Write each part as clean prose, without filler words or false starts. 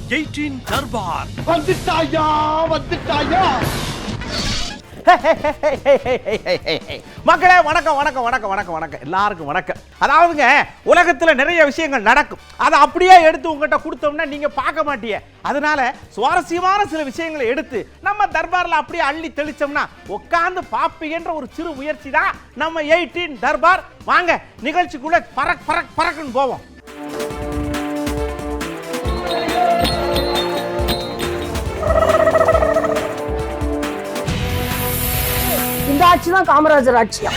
18 தர்பார் வந்துட்டாயா வந்துட்டாயா. மக்களே வணக்கம் வணக்கம் வணக்கம் வணக்கம் வணக்கம் எல்லாருக்கும் வணக்கம். அதாவதுங்க உலகத்துல நிறைய விஷயங்கள் நடக்கும், அதை அப்படியே எடுத்து உங்ககிட்ட கொடுத்தோம்னா நீங்க பார்க்க மாட்டீங்க. அதனால சுவாரஸ்யமான சில விஷயங்களை எடுத்து நம்ம தர்பார்ல அப்படியே அள்ளி தெளிச்சோம்னா உட்கார்ந்து பாப்பீங்கன்ற ஒரு சிறு முயற்சி தான் நம்ம 18 தர்பார். வாங்க நிகழ்ச்சிக்குள்ள பறக் பறக் பறக்குன்னு போவோம். இந்த ஆட்சி தான் காமராஜர் ஆட்சியா?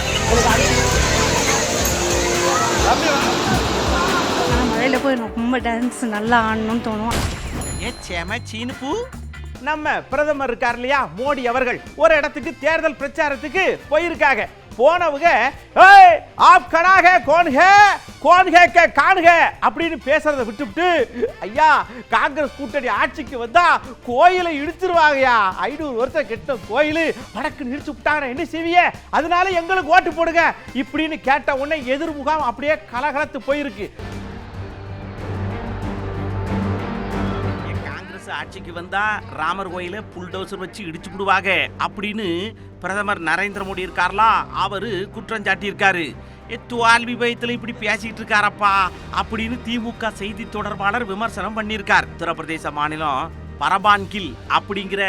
மழையில போய் ரொம்ப டான்ஸ் நல்லா ஆடணும்னு தோணும். நம்ம பிரதமர் இருக்கார் இல்லையா மோடி அவர்கள், ஒரு இடத்துக்கு தேர்தல் பிரச்சாரத்துக்கு போயிருக்காங்க. போனவங்க ஆப் கடாக கோன்ஹே காணுக அப்படின்னு பேசுறதை விட்டுவிட்டு, ஐயா காங்கிரஸ் கூட்டணி ஆட்சிக்கு வந்தா கோயிலை இடிச்சிருவாங்கயா, 500 வருஷம் கெட்ட கோயில் வடக்கு இடிச்சு விட்டாங்க, என்ன செய்விய, அதனால எங்களுக்கு ஓட்டு போடுங்க இப்படின்னு கேட்ட உடனே எதிர்முகம் அப்படியே கலகலத்து போயிருக்கு. ஆட்சிக்கு வந்தா ராமர் கோயில புல்டோசர் வச்சு இடிச்சு விடுவாங்க அப்படின்னு பிரதமர் நரேந்திர மோடி இருக்கார்ல, அவரு குற்றம் சாட்டியிருக்காரு. தோல்வி பயத்துல இப்படி பேசிட்டு இருக்காரப்பா அப்படின்னு திமுக செய்தி தொடர்பாளர் விமர்சனம் பண்ணியிருக்கார். உத்தரப்பிரதேச மாநிலம் பரபான்கில் அப்படிங்கிற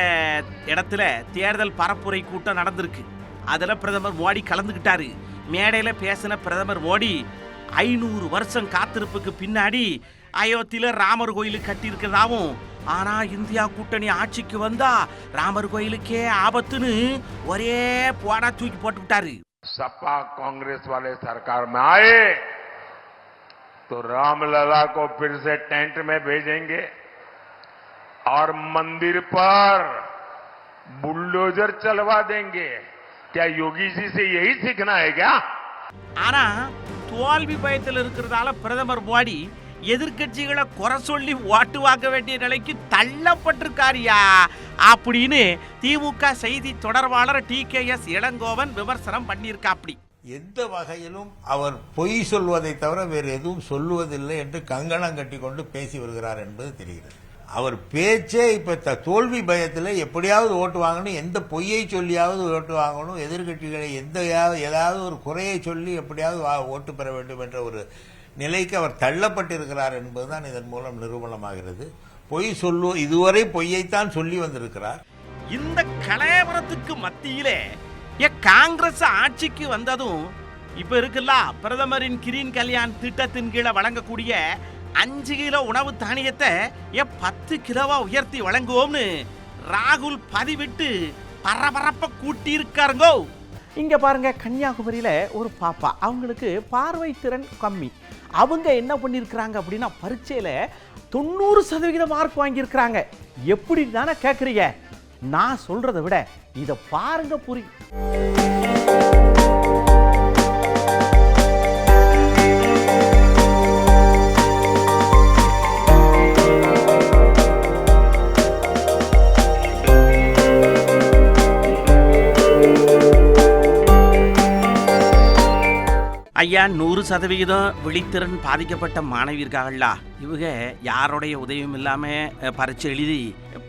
இடத்துல தேர்தல் பரப்புரை கூட்டம் நடந்திருக்கு. அதுல பிரதமர் மோடி கலந்துகிட்டாரு. மேடையில பேசின பிரதமர் மோடி 500 வருஷம் காத்திருப்புக்கு பின்னாடி அயோத்தியில ராமர் கோயில் கட்டி இருக்கிறதாவும், ஆனா இந்தியா கூட்டணி ஆட்சிக்கு வந்தா ராமர் கோயிலுக்கே ஆபத்துன்னு ஒரே போடா தூக்கி போட்டு விட்டாரு. सपा कांग्रेस वाले सरकार में आए तो रामलला को फिर से टेंट में भेजेंगे और मंदिर पर बुलडोजर चलवा देंगे. क्या योगी जी से यही सीखना है क्या? ஆனா தோல்வி பயத்தில் இருக்கிறதால பிரதமர் மோடி எதிர்கட்சிகளை குறை சொல்லி ஓட்டு வாங்க வேண்டிய நிலைக்கு தள்ளப்பட்டிருக்காரியா அப்படின்னு திமுக செய்தி தொடர்பாளர் TKS இளங்கோவன் விமர்சனம் பண்ணியிருக்காப்படி. எந்த வகையிலும் அவர் பொய் சொல்வதை தவிர வேறு எதுவும் சொல்லுவதில்லை என்று கங்கணம் கட்டி கொண்டு பேசி வருகிறார் என்பது தெரிகிறது. அவர் பேச்சே இப்ப தோல்வி பயத்தில் எப்படியாவது ஓட்டு வாங்கணும், எந்த பொய்யை சொல்லியாவது ஓட்டு வாங்கணும், எதிர்கட்சிகளை ஏதாவது ஒரு குறையை சொல்லி எப்படியாவது ஓட்டு பெற வேண்டும் என்ற ஒரு நிலைக்கு அவர் தள்ளப்பட்டிருக்கிறார் என்பதுதான் இதன் மூலம் நிரூபணமாகிறது. பொய் இதுவரை பொய்யைத்தான் சொல்லி வந்திருக்கிறார். இந்த கலவரத்துக்கு மத்தியிலே காங்கிரஸ் ஆட்சிக்கு வந்ததும் இப்ப இருக்குல்ல பிரதமரின் கிரீன் கல்யாண் திட்டத்தின் கீழே வழங்கக்கூடிய 5 கிலோ உணவு தானியத்தை 10 கிலோவா உயர்த்தி வழங்குவோம்னு ராகுல் பதிவிட்டு பரபரப்ப கூட்டி இருக்காருங்கோ. இங்க பாருங்க, கன்னியாகுமரியில ஒரு பாப்பா, அவங்களுக்கு பார்வை திறன் கம்மி. அவங்க என்ன பண்ணியிருக்கிறாங்க அப்படின்னா பரீட்சையில 90% மார்க் வாங்கியிருக்கிறாங்க. எப்படி தானே கேட்குறீங்க? நான் சொல்றதை விட இதை பாருங்க புரியும். ஐயா 100% விழித்திறன் பாதிக்கப்பட்ட மாணவி இருக்காங்கல்ல, இவங்க யாருடைய உதவியும் இல்லாம பரீட்சை எழுதி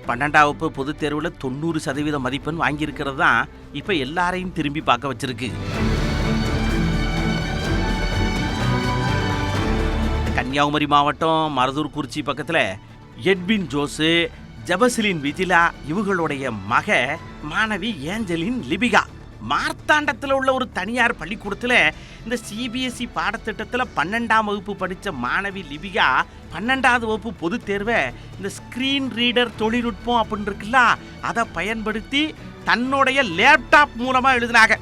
12ஆம் வகுப்பு பொதுத் தேர்வில் 90% மதிப்பெண் வாங்கியிருக்கிறது தான் இப்ப எல்லாரையும் திரும்பி பார்க்க வச்சிருக்கு. கன்னியாகுமரி மாவட்டம் மருதூர் குறிச்சி பக்கத்துல எட்வின் ஜோசு, ஜபசிலின் விஜிலா இவங்களுடைய மக மாணவி ஏஞ்சலின் லிபிகா மார்த்தாண்டத்தில் உள்ள ஒரு தனியார் பள்ளிக்கூடத்தில் இந்த CBSE பாடத்திட்டத்தில் 12ஆம் வகுப்பு படித்த மாணவி லிபிகா 12வது வகுப்பு பொதுத் தேர்வை இந்த ஸ்கிரீன் ரீடர் தொழில்நுட்பம் அப்படின்னு இருக்குல்ல, அதை பயன்படுத்தி தன்னுடைய லேப்டாப் மூலமாக எழுதினாங்க.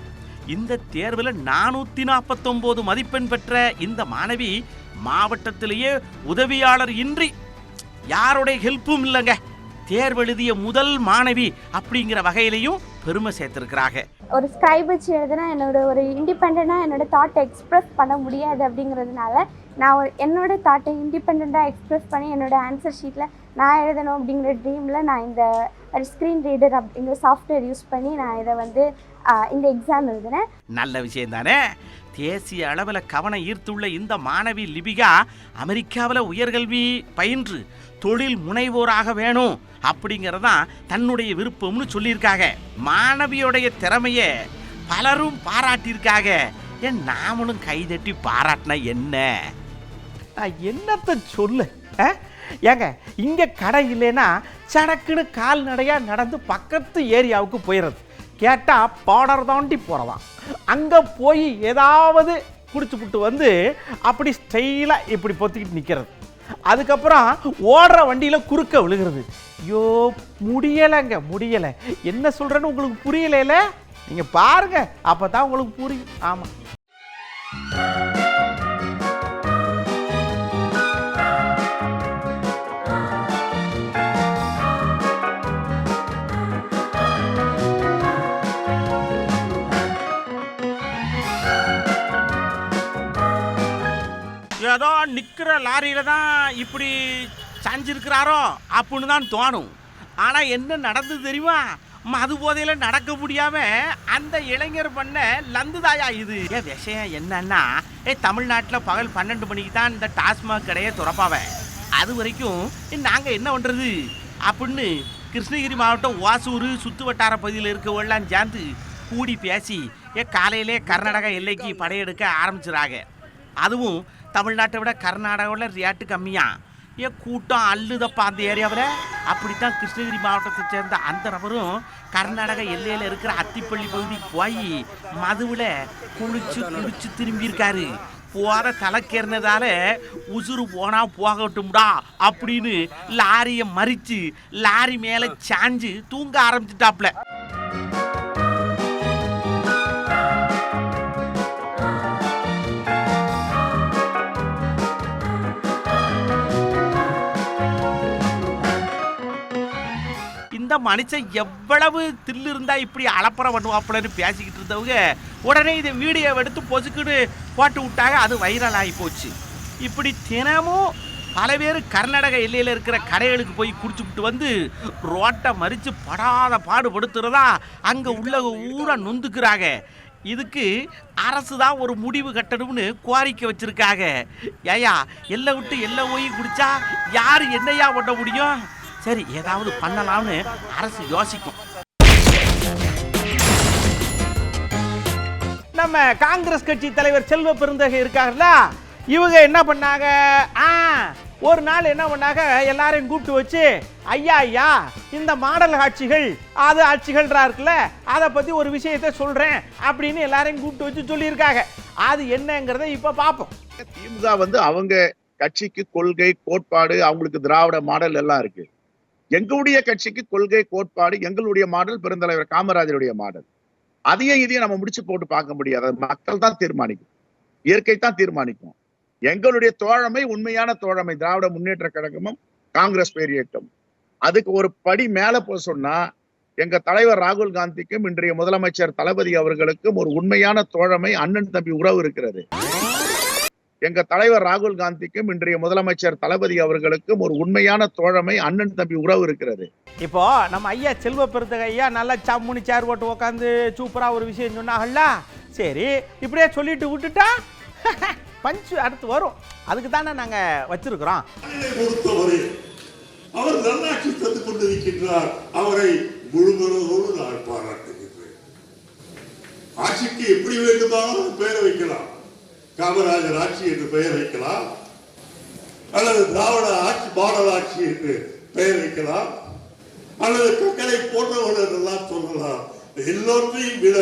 இந்த தேர்வில் 449 மதிப்பெண் பெற்ற இந்த மாணவி மாவட்டத்திலேயே உதவியாளர் இன்றி யாருடைய ஹெல்ப்பும் இல்லைங்க தேர்வு எழுதிய முதல் மாணவி அப்படிங்கிற வகையிலையும் பெருமை சேர்த்திருக்கிறாங்க. ஒரு ஸ்கிரைப் வச்சு எழுதுனா என்னோட ஒரு இண்டிபெண்டா என்னோட தாட் எக்ஸ்பிரஸ் பண்ண முடியாது அப்படிங்கிறதுனால நான் என்னோட தாட்டை இண்டிபெண்ட்டாக எக்ஸ்ப்ரெஸ் பண்ணி என்னோட ஆன்சர் ஷீட்டில் நான் எழுதணும் அப்படிங்கிற ட்ரீமில் நான் இந்த ஸ்க்ரீன் ரீடர் அப்படிங்கிற சாஃப்ட்வேர் யூஸ் பண்ணி நான் இதை வந்து இந்த எக்ஸாம் எழுதினேன். நல்ல விஷயம் தானே. தேசிய அளவில் கவனம் ஈர்த்துள்ள இந்த மாணவி லிபிகா அமெரிக்காவில் உயர்கல்வி பயின்று தொழில் முனைவோராக வேணும் அப்படிங்கிறதான் தன்னுடைய விருப்பம்னு சொல்லியிருக்காங்க. மாணவியோடைய திறமைய பலரும் பாராட்டியிருக்காங்க. ஏன் நாமளும் கைதட்டி பாராட்டினா என்ன? நான் என்னத்தை சொல்ல? ஏங்க இங்கே கடை இல்லைன்னா சடக்குன்னு கால்நடையாக நடந்து பக்கத்து ஏரியாவுக்கு போயிடுறது. கேட்டால் பார்டர் தாண்டி போகிறதாம். அங்கே போய் ஏதாவது குடிச்சுப்புட்டு வந்து அப்படி ஸ்டைலாக இப்படி பொத்திக்கிட்டு நிற்கிறது. அதுக்கப்புறம் ஓடுற வண்டியில் குறுக்க விழுகிறது. ஐயோ முடியலைங்க, முடியலை. என்ன சொல்கிறேன்னு உங்களுக்கு புரியலைல? நீங்கள் பாருங்க, அப்போ தான் உங்களுக்கு புரியும். ஆமாம். ஏதோ நிற்கிற லாரியில தான் இப்படி சாஞ்சிருக்கிறாரோ அப்படின்னு தான் தோணும். ஆனால் என்ன நடந்தது தெரியுமா? மது போதையில் நடக்க முடியாம அந்த இளைஞர் பண்ண லந்துதாயா இது. விஷயம் என்னன்னா, தமிழ்நாட்டில் பகல் 12 மணிக்கு தான் இந்த டாஸ்மாக் கடையை திறப்பாவ. அது வரைக்கும் நாங்கள் என்ன பண்ணுறது அப்படின்னு கிருஷ்ணகிரி மாவட்டம் ஓசூர் சுற்று வட்டார பகுதியில் இருக்கவெல்லாம் சேர்ந்து கூடி பேசி காலையிலே கர்நாடகா எல்லைக்கு படையெடுக்க ஆரம்பிச்சிடறாங்க. அதுவும் தமிழ்நாட்டை விட கர்நாடகாவில் ரேட்டு கம்மியாக. கூட்டம் அள்ளுதப்பா அந்த ஏரியாவில். அப்படித்தான் கிருஷ்ணகிரி மாவட்டத்தை சேர்ந்த அந்த நபரும் கர்நாடக எல்லையில் இருக்கிற அத்திப்பள்ளி பகுதிக்கு போய் மதுவில் குளிச்சு திரும்பியிருக்காரு. போகிற தலைக்கேறினதால உசுறு போனா போகட்டும்டா அப்படின்னு லாரியை மறித்து லாரி மேலே சாஞ்சு தூங்க ஆரம்பிச்சுட்டாப்ல. இந்த மனுஷன் எவ்வளவு தில்லு இருந்தா இப்படி அலப்பறம் பண்ணுவாப்புலன்னு பேசிக்கிட்டு இருந்தவங்க உடனே இதை வீடியோ எடுத்து பொசுக்குன்னு போட்டு விட்டாங்க. அது வைரல் ஆகி போச்சு. இப்படி தினமும் பல பேர் கர்நாடக எல்லையில் இருக்கிற கடைகளுக்கு போய் குடிச்சுக்கிட்டு வந்து ரோட்டை மறித்து படாத பாடுபடுத்துறதா அங்கே உள்ள ஊரை நொந்துக்கிறாங்க. இதுக்கு அரசு தான் ஒரு முடிவு கட்டணும்னு கோரிக்கை வச்சிருக்காங்க. ஏயா எல்லை விட்டு எல்லை போய் குடிச்சா யார் என்னையா பண்ண முடியும்? சரி, ஏதாவது பண்ணலாம்னு அரசு யோசிக்கும். நம்ம காங்கிரஸ் கட்சி தலைவர் செல்வ பெருந்தகை இருக்காங்கல்ல, இவங்க என்ன பண்ணாங்க? ஒரு நாள் என்ன பண்ணாங்க, எல்லாரையும் கூப்பிட்டு வச்சு, ஐயா இந்த மாடல் ஆட்சிகள் அது ஆட்சிகள்ரா இருக்குல்ல, அதை பற்றி ஒரு விஷயத்தை சொல்கிறேன் அப்படின்னு எல்லாரையும் கூப்பிட்டு வச்சு சொல்லியிருக்காங்க. அது என்னங்கிறத இப்போ பார்ப்போம். திமுக வந்து அவங்க கட்சிக்கு கொள்கை கோட்பாடு, அவங்களுக்கு திராவிட மாடல் எல்லாம் இருக்கு. எங்களுடைய கட்சிக்கு கொள்கை கோட்பாடு, எங்களுடைய மாடல் பெருந்தலைவர் காமராஜருடைய மாடல். அதையும் இதையும் நம்ம முடிச்சு போட்டு பார்க்க முடியாது. மக்கள் தான் தீர்மானிக்கும், இயற்கை தான் தீர்மானிக்கும். எங்களுடைய தோழமை உண்மையான தோழமை திராவிட முன்னேற்ற கழகமும் காங்கிரஸ் பேர் இயக்கம். அதுக்கு ஒரு படி மேல போய் சொன்னா, எங்க தலைவர் ராகுல் காந்திக்கும் இன்றைய முதலமைச்சர் தளபதி அவர்களுக்கும் ஒரு உண்மையான தோழமை அண்ணன் தம்பி உறவு இருக்கிறது. எங்க தலைவர் ராகுல் காந்திக்கும் இன்றைய முதலமைச்சர் தளபதி அவர்களுக்கும் ஒரு உண்மையான தோழமை அண்ணன் தம்பி உறவு இருக்கிறது. இப்போ நம்ம ஐயா செல்வ பெருந்தகை ஐயா நல்லா சம்முனி சேர் போட்டு உட்காந்து சூப்பரா ஒரு விஷயம் சொன்னாங்கல்ல, சரி இப்படியே சொல்லிட்டு விட்டுட்டா பஞ்சு அடுத்து வரும். அதுக்கு தானே நாங்க வச்சிருக்கிறோம். அவர் நல்லாட்சி தந்து கொண்டிருக்கின்றார். அவரை முழுமனதோடு நான் பாராட்டுகின்றேன். ஆட்சிக்கு எப்படி வேண்டுமானாலும் பெயர் வைக்கலாம். காமராஜர் ஆட்சி என்று பெயர் வைக்கலாம், அல்லது திராவிட ஆட்சி மாடல் ஆட்சி என்று பெயர் வைக்கலாம், அல்லது கக்கலை போன்றவர்கள் எல்லாம் சொல்லலாம். எல்லோரையும் விட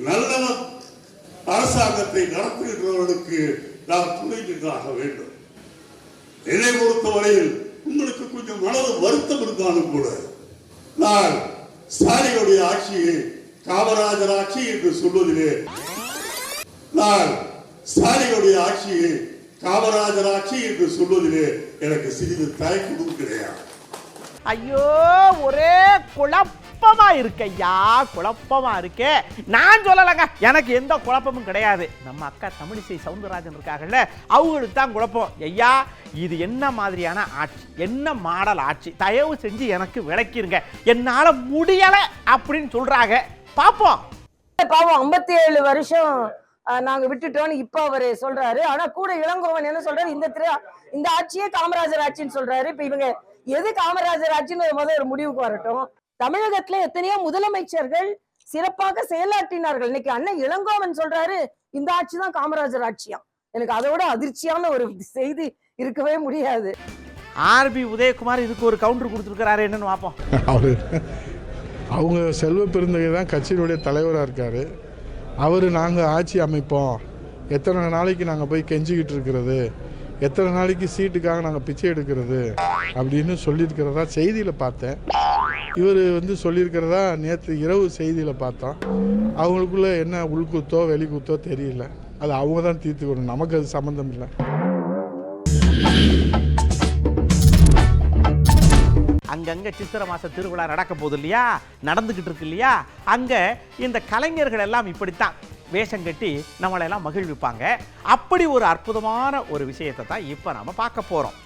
நல்ல அரசாங்கத்தை நடத்துகின்றவர்களுக்கு நாம் துணை நின்றாக வேண்டும். என்னை பொறுத்தவரையில் உங்களுக்கு கொஞ்சம் மனது வருத்தம் இருந்தாலும் கூட, நான் ஸ்டாலினுடைய ஆட்சியை காமராஜர் ஆட்சி என்று சொல்வதிலே, நான் ஸ்டாலினுடைய ஆட்சியை காமராஜர் ஆட்சி என்று சொல்வதிலே எனக்கு சிறிது தயக்கமும் கிடையாது. ஐயோ ஒரே குழப்பம். குழப்பமா இருக்கு ஐயா, குழப்பமா இருக்கே. நான் சொல்லலங்க, எனக்கு எந்த குழப்பமும் கிடையாது. நம்ம அக்கா தமிழிசை சவுந்தரராஜன் இருக்காங்கல்ல, அவங்களுக்கு தான் குழப்பம். ஐயா, இது என்ன மாதிரியான ஆட்சி, என்ன மாடல் ஆட்சி, தயவு செஞ்சு எனக்கு விளக்கிருங்க. என்னால முடியல அப்படின்னு சொல்றாங்க, பாப்போம். பாவம் 57 வருஷம் நாங்க விட்டுட்டோம்னு இப்ப அவரு சொல்றாரு. ஆனா கூட இளங்கோவன் என்ன சொல்றாரு, இந்த ஆட்சியே காமராஜர் ஆட்சின்னு சொல்றாரு. இப்ப இவங்க எது காமராஜர் ஆட்சின்னு ஒரு முடிவுக்கு வரட்டும். தமிழகத்துல எத்தனையோ முதலமைச்சர்கள் சிறப்பாக செயலாற்றினார்கள். இன்னைக்கு அண்ணன் இளங்கோவன் சொல்றாரு இந்த ஆட்சி தான் காமராஜர் ஆட்சியா. எனக்கு அதோட அதிர்ச்சியான ஒரு செய்தி இருக்கவே முடியாது. ஆர்பி உதயகுமார் இதுக்கு ஒரு கவுண்டர் கொடுத்துருக்கிறாரு, என்னன்னு பார்ப்போம். அவங்க செல்வ பெருந்தகை தான் கட்சியினுடைய தலைவராக இருக்கார். அவர் நாங்கள் ஆட்சி அமைப்போம், எத்தனை நாளைக்கு நாங்கள் போய் கெஞ்சிக்கிட்டு இருக்கிறது, எத்தனை நாளைக்கு சீட்டுக்காக நாங்கள் பிச்சை எடுக்கிறது அப்படின்னு சொல்லியிருக்கிறதா செய்தியில் பார்த்தேன். இவர் சொல்லியிருக்கிறதா நேற்று இரவு செய்தியில் பார்த்தோம். அவங்களுக்குள்ள என்ன உள்குத்தோ வெளிக்குத்தோ தெரியல, அது அவங்க தான் தீர்த்துக்கணும், நமக்கு அது சம்மந்தம் இல்லை. அங்கங்க சித்திரை மாச திருவிழா நடக்க போகுது இல்லையா, நடந்துகிட்டு இருக்கு இல்லையா, அங்க இந்த கலைஞர்கள் எல்லாம் இப்படித்தான் வேஷம் கட்டி நம்மளெல்லாம் மகிழ்விப்பாங்க. அப்படி ஒரு அற்புதமான ஒரு விஷயத்தை தான் இப்ப நாம பார்க்க போறோம்.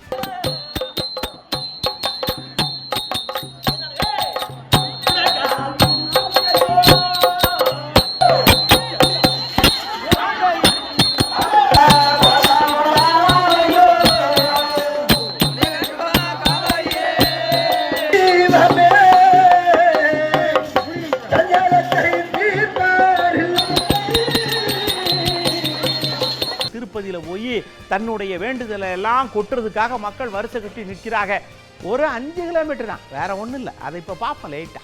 திருப்பதியில போய் தன்னுடைய வேண்டுதலை எல்லாம் கொட்டுறதுக்காக மக்கள் வரிசை கட்டி நிற்கிறாங்க. ஒரு 5 கிலோமீட்டர் தான், வேற ஒண்ணும் இல்லை. அதை இப்ப பார்ப்போம் லேட்டா.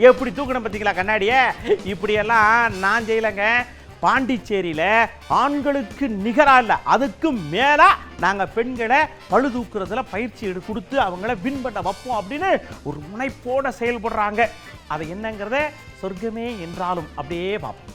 எப்படி தூக்கணும் பார்த்தீங்களா கண்ணாடிய? இப்படியெல்லாம் நான் செய்யலைங்க. பாண்டிச்சேரியில் ஆண்களுக்கு நிகராக இல்லை, அதுக்கு மேலே நாங்கள் பெண்களை பழு தூக்குறதுல பயிற்சி கொடுத்து அவங்கள வின் பண்ண வைப்போம் அப்படின்னு ஒரு முனைப்போட செயல்படுறாங்க. அது என்னங்கிறத சொர்க்கமே என்றாலும் அப்படியே பார்ப்போம்.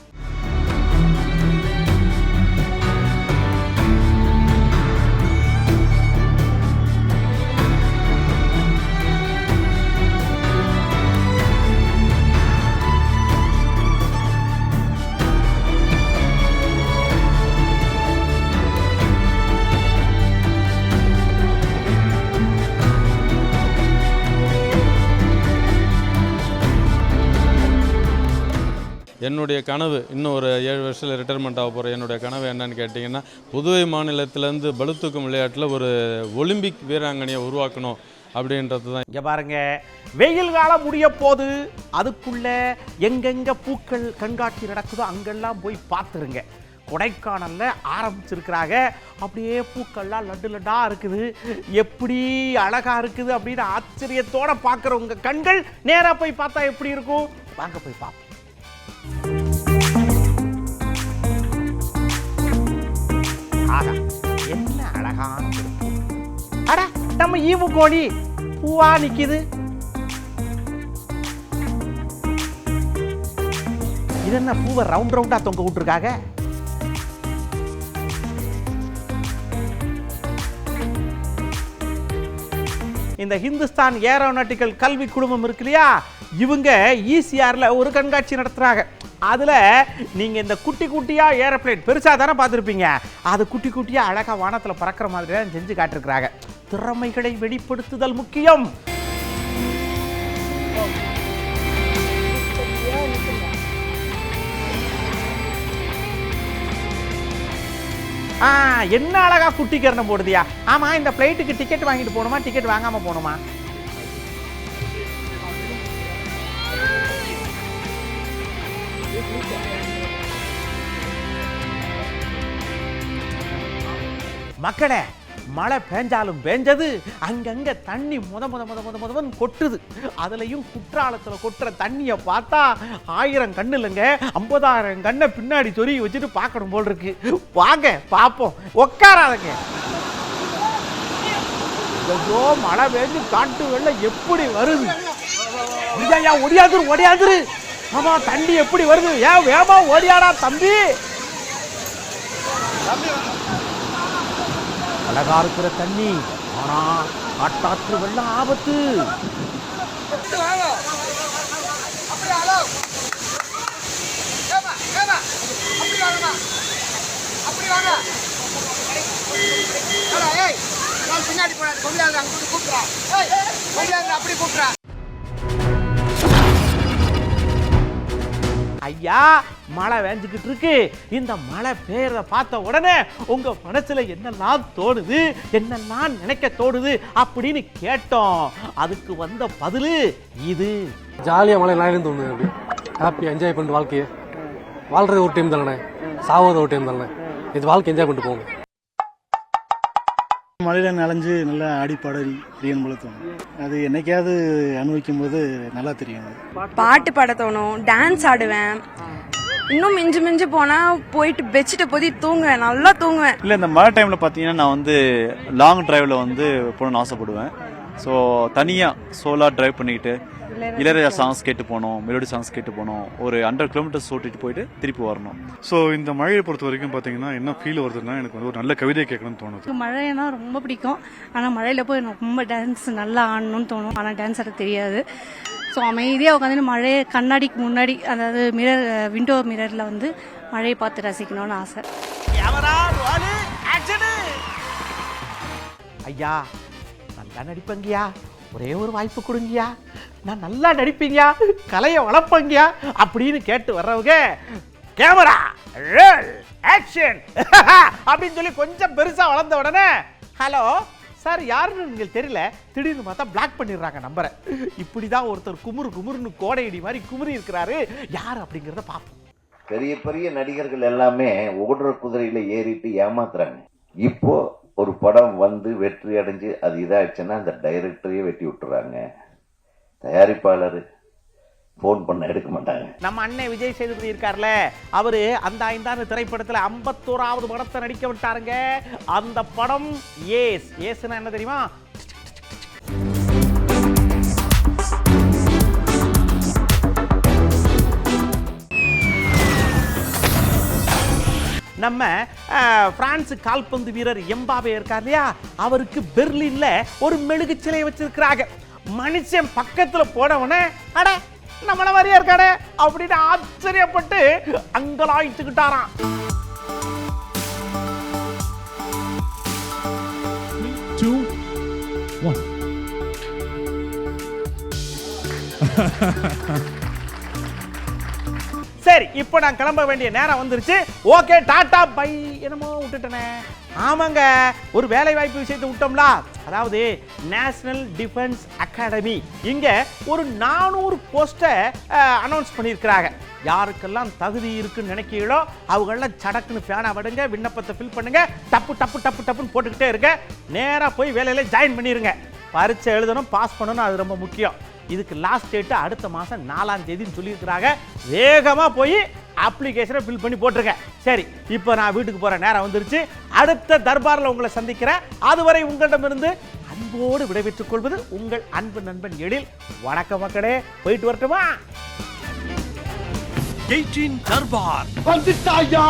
என்னுடைய கனவு இன்னும் ஒரு 7 வருஷத்தில் ரிட்டையர்மெண்ட் ஆக போகிறேன். என்னுடைய கனவு என்னன்னு கேட்டிங்கன்னா, புதுவை மாநிலத்திலேருந்து பளுதூக்கும் விளையாட்டில் ஒரு ஒலிம்பிக் வீராங்கனையை உருவாக்கணும் அப்படின்றது தான். இங்கே பாருங்க, வெயில் காலம் முடிய போது, அதுக்குள்ள எங்கெங்க பூக்கள் கண்காட்சி நடக்குதோ அங்கெல்லாம் போய் பார்த்துருங்க. கொடைக்கானல்ல ஆரம்பிச்சிருக்கிறாங்க. அப்படியே பூக்கள்லாம் லட்டு லட்டா இருக்குது, எப்படி அழகா இருக்குது அப்படின்னு ஆச்சரியத்தோட பார்க்குற உங்க கண்கள் நேராக போய் பார்த்தா எப்படி இருக்கும்? வாங்க போய் பார்ப்போம். ஆகா, என்ன அழகான பூ! அட, நம்ம ஈவு கோழி பூவா நிக்குது. இது என்ன பூவை ரவுண்ட் ரவுண்டா தொங்க விட்டுருக்காங்க? இந்த ஹிந்துஸ்தான் ஏரோநாட்டிக்கல் கல்வி குழுமம் இருக்கு இல்லையா, இவங்க ஈசிஆர்ல ஒரு கண்காட்சி நடத்துறாங்க. அதுல நீங்க இந்த குட்டி குட்டியா ஏரோப்ளேன் பெருசா தானே பார்த்துருப்பீங்க, அது குட்டி குட்டியா அழகா வானத்துல பறக்கிற மாதிரி தான் செஞ்சு காட்டிருக்கிறாங்க. திறமைகளை வெளிப்படுத்துதல் முக்கியம். என்ன அழகா குட்டி கரணம் போடுதியா. ஆமா, இந்த பிளைட்டுக்கு டிக்கெட் வாங்கிட்டு போகணுமா, டிக்கெட் வாங்காம போகணுமா? மக்களே, மழை பேஞ்சாலும் பேஞ்சது, அங்கங்க தண்ணி முத கொட்டுது. அதுலயும் குற்றாலத்துல கொட்டுற தண்ணிய பார்த்தா 1000 கண்ணு இல்லைங்க, 50,000 கண்ணை பின்னாடி சொருகி வச்சுட்டு பார்க்கணும் போல் இருக்கு. வாங்க பாப்போம், உட்காராதங்க. ஐயோ, மழை பெஞ்சு காட்டு வெள்ளம் எப்படி வருது! ஒடியாந்துரு. ஆமா, தண்ணி எப்படி வருது! ஏன் வேமா ஓடியாடா தம்பி! அழகா இருக்கிற தண்ணி, ஆனா காட்டாற்று வெள்ளம் ஆபத்து. ஐயா, மழை வேஞ்சிக்கிட்டு இருக்கு. இந்த மழை பெய்யறத பார்த்த உடனே உங்க மனசுல என்னெல்லாம் தோணுது, என்னெல்லாம் நினைக்க தோணுது அப்படின்னு கேட்டோம். அதுக்கு வந்த பதிலு இது. ஜாலியா மழை நாயிலும் தோணுது. அப்படி ஹாப்பி என்ஜாய் பண்ணிட்டு வாழ்க்கையை வாழ்றது ஒரு டைம் தானே, சாவது ஒரு டைம் தானே. இது வாழ்க்கை என்ஜாய் பண்ணிட்டு போங்க. மழையில் நனைஞ்சு நல்லா ஆடி பாடறி பிரியன் போல தோணும். அது என்னைக்காவது அனுபவிக்கும் போது நல்லா தெரியும். பாட்டு பாட தோணும், டான்ஸ் ஆடுவேன். இன்னும் மிஞ்சு போனா போயிட்டு பெட்ஷீட்டை போதி தூங்குவேன், நல்லா தூங்குவேன். இல்லை, இந்த மழை டைமில் பார்த்தீங்கன்னா நான் வந்து லாங் டிரைவில் வந்து போகணும்னு ஆசைப்படுவேன். ஸோ தனியாக சோலாக டிரைவ் பண்ணிக்கிட்டு இளையராஜா சாங்ஸ் கேட்டு போனோம், மெலோடி சாங்ஸ் கேட்டு போனோம். ஒரு 100 கிலோமீட்டர்ஸ் ஓட்டிட்டு போயிட்டு திருப்பி வரணும். ஸோ இந்த மழையை பொறுத்த வரைக்கும் பார்த்தீங்கன்னா என்ன ஃபீல் வருதுன்னா, எனக்கு வந்து ஒரு நல்ல கவிதை கேட்கணும்னு தோணுது. மழைனா ரொம்ப பிடிக்கும். ஆனால் மழையில் போய் எனக்கு ரொம்ப டான்ஸ் நல்லா ஆடணும்னு தோணும். ஆனால் டான்ஸ் ஆட தெரியாது. ஸோ அமைதியாக உட்காந்து மழையை கண்ணாடிக்கு முன்னாடி, அதாவது விண்டோ மிரரில் வந்து மழையை பார்த்து ரசிக்கணும்னு ஆசை. ஐயா, நல்லா நடிப்பங்கயா, ஒரே ஒரு வாய்ப்பு கொடுங்கயா, நான் நல்லா நடிப்பீங்க, கலையை வளர்ப்பங்கயா அப்படின்னு கேட்டு வர்றவங்க கேமரா ஆக்ஷன் அப்படின்னு சொல்லி கொஞ்சம் பெருசா வளர்ந்த உடனே ஹலோ சார் யாருன்னு உங்களுக்கு தெரியல, திடீர்னு பார்த்தா பிளாக் பண்ணிடுறாங்க நம்பரை. இப்படிதான் ஒருத்தர் குமுறுன்னு கோடையடி மாதிரி குமுறி இருக்கிறாரு. யார் அப்படிங்கிறத பார்ப்போம். பெரிய பெரிய நடிகர்கள் எல்லாமே ஓடுற குதிரையில ஏறிட்டு ஏமாத்துறாங்க. இப்போ ஒரு படம் வந்து வெற்றி அடைஞ்சு அது இதாச்சுன்னா அந்த டைரக்டரையே வெட்டி விட்டுறாங்க. தயாரிப்பாளர் போன் பண்ண எடுக்க மாட்டாங்க. நம்ம அண்ணன் விஜய் சேதுபதி இருக்கார்ல, அவரு அந்த 5 திரைப்படத்துல 51வது படத்தை நடிக்க விட்டாருங்க. அந்த படம் ஏஸ்னா என்ன தெரியுமா? நம்ம பிரான்ஸ் கால்பந்து வீரர் எம்பாபே இருக்கார் இல்லையா, அவருக்கு பெர்லின்ல ஒரு மெழுகு சிலை வச்சிருக்கிறாங்க. மனுஷன் பக்கத்துல போனவனே அட நம்மள மாதிரியா இருக்காடே அப்படின்னு ஆச்சரியப்பட்டு அங்கலாய்த்துக்கிட்டாராம். சரி, இப்போ நான் கிளம்ப வேண்டிய நேரம் வந்துருச்சு. Okay, tata bye. என்னமோ விட்டுட்டேனே. ஆமாங்க, ஒரு வேலை வாய்ப்பு விஷயத்தை விட்டோம்ல. அதாவது நேஷனல் டிஃபென்ஸ் அகாடமி இங்க ஒரு 400 போஸ்டை அனௌன்ஸ் பண்ணியிருக்கிறாங்க. யாருக்கெல்லாம் தகுதி இருக்குன்னு நினைக்கிறீங்களோ அவங்கெல்லாம் சடக்குன்னு பேனா விடுங்க, விண்ணப்பத்தை ஃபில் பண்ணுங்க, டப்புன்னு போட்டுக்கிட்டே இருங்க. நேராக போய் வேலையில ஜாயின் பண்ணிருங்க. பரீட்சை எழுதணும், பாஸ் பண்ணணும், அது ரொம்ப முக்கியம். இதுக்கு லாஸ்ட் டேட்டு அடுத்த மாதம் 4ஆம் தேதின்னு சொல்லியிருக்கிறாங்க. வேகமாக போய் அப்ளிகேஷனை ஃபில் பண்ணி போட்டிருக்கேன். சரி, இப்போ நான் வீட்டுக்கு போகிற நேரம் வந்துருச்சு. அடுத்த தர்பாரில் உங்களை சந்திக்கிறேன். அதுவரை உங்களிடமிருந்து அன்போடு விடைபெற்றுக் கொள்வது உங்கள் அன்பு நண்பன் எழில். வணக்கம் மக்களே, போயிட்டு வரட்டுமா? 18 தர்பார் வந்துட்டாயா